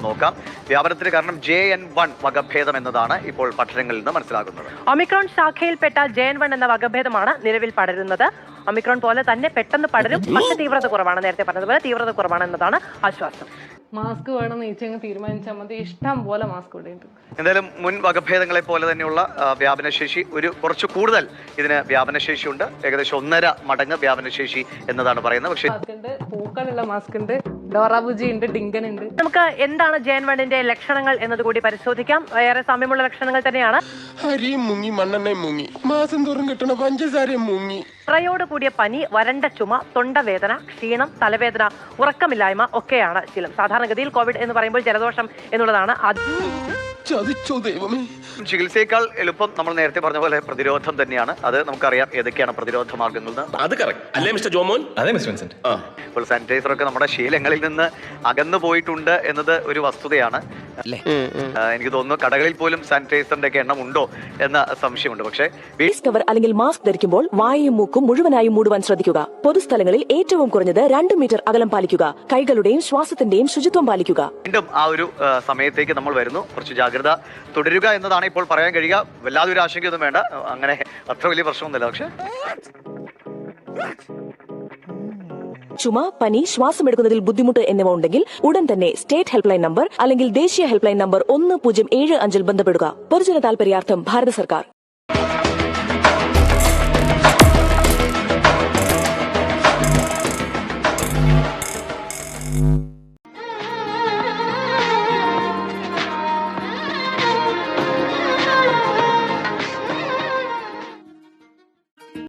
നമുക്ക് നോക്കാം. വ്യാപനത്തിന് കാരണം JN1 വകഭേദം എന്നതാണ് ഇപ്പോൾ പഠനങ്ങളിൽ നിന്ന് മനസ്സിലാകുന്നത്. ഒമിക്രോൺ ശാഖയിൽപ്പെട്ട JN1 എന്ന വകഭേദമാണ് നിലവിൽ പടരുന്നത്. ഒമിക്രോൺ പോലെ തന്നെ പെട്ടെന്ന് പടരും, പക്ഷേ തീവ്രത കുറവാണ്. നേരത്തെ പറഞ്ഞതുപോലെ തീവ്രത കുറവാണ് എന്നതാണ് ആശ്വാസം. മാസ്ക് വേണമെന്ന് ഈച്ചങ്ങ് തീരുമാനിച്ചാൽ മതി. ഇഷ്ടം പോലെ മാസ്ക് ഇടേണ്ടത്. എന്തായാലും മുൻ വകഭേദങ്ങളെ പോലെ തന്നെയുള്ള വ്യാപനശേഷി കുറച്ച് കൂടുതൽ ഇതിന് വ്യാപനശേഷിയുണ്ട്. ഏകദേശം 1.5 മടങ്ങ് വ്യാപനശേഷി എന്നതാണ് പറയുന്നത്. പക്ഷേ പൂക്കളുള്ള മാസ്ക് ഉണ്ട്, ഡോറാബുജി ഉണ്ട്, ഡിങ്കൻ ഉണ്ട്. നമുക്ക് എന്താണ് JN1 ലക്ഷണങ്ങൾ എന്നതുകൂടി പരിശോധിക്കാം. ഏറെ സാമ്യമുള്ള ലക്ഷണങ്ങൾ തന്നെയാണ്. അരിയും മുങ്ങി, മണ്ണെണ്ണയും മുങ്ങി, മാസം തോറും കിട്ടണ പഞ്ചസാരയും മുങ്ങി. പ്രയോട് കൂടിയ പനി, വരണ്ട ചുമ, തൊണ്ടവേദന, ക്ഷീണം, തലവേദന, ഉറക്കമില്ലായ്മ ഒക്കെയാണ് ശീലം. സാധാരണഗതിയിൽ കോവിഡ് എന്ന് പറയുമ്പോൾ ജലദോഷം എന്നുള്ളതാണ് ചതിച്ചോ ദൈവമേ. ചികിത്സയേക്കാൾ എളുപ്പം നമ്മൾ നേരത്തെ പറഞ്ഞ പോലെ പ്രതിരോധം തന്നെയാണ്. അത് നമുക്കറിയാം ഏതൊക്കെയാണ് പ്രതിരോധ മാർഗങ്ങൾ. അത് കറക്റ്റ് അല്ലേ മിസ്റ്റർ ജോമോൻ? അതെ മിസ്റ്റർ വിൻസെന്റ്. ഇപ്പോൾ സാനിറ്റൈസർ ഒക്കെ നമ്മുടെ ശീലങ്ങളിൽ നിന്ന് അകന്നു പോയിട്ടുണ്ട് എന്നത് ഒരു വസ്തുതയാണ്. എനിക്ക് തോന്നുന്നു കടകളിൽ പോലും സാനിറ്റൈസറിന്റെ ഒക്കെ എണ്ണം ഉണ്ടോ എന്ന സംശയമുണ്ട്. പക്ഷേ ഫേസ് കവർ അല്ലെങ്കിൽ മാസ്ക് ധരിക്കുമ്പോൾ വായയും മൂക്കും മുഴുവനായും മൂടുവാൻ ശ്രദ്ധിക്കുക. പൊതുസ്ഥലങ്ങളിൽ ഏറ്റവും കുറഞ്ഞത് 2 മീറ്റർ അകലം പാലിക്കുക. കൈകളുടെയും ശ്വാസത്തിന്റെയും ശുചിത്വം പാലിക്കുക. വീണ്ടും ആ ഒരു സമയത്തേക്ക് നമ്മൾ വരുന്നു. കുറച്ച് ജാഗ്രത തുടരുക എന്നതാണ് ഇപ്പോൾ പറയാൻ കഴിയുക. വല്ലാതെ ഒരു ആശങ്കയൊന്നും വേണ്ട, അങ്ങനെ അത്ര വലിയ പ്രശ്നമൊന്നുമില്ല. പക്ഷെ ചുമ, പനി, ശ്വാസമെടുക്കുന്നതിൽ ബുദ്ധിമുട്ട് എന്നിവ ഉണ്ടെങ്കിൽ ഉടൻ തന്നെ സ്റ്റേറ്റ് ഹെൽപ്പ് ലൈൻ നമ്പർ അല്ലെങ്കിൽ ദേശീയ ഹെൽപ്പ് ലൈൻ നമ്പർ 1075 ബന്ധപ്പെടുക. പൊതുജന താൽപര്യാർത്ഥം ഭാരത സർക്കാർ.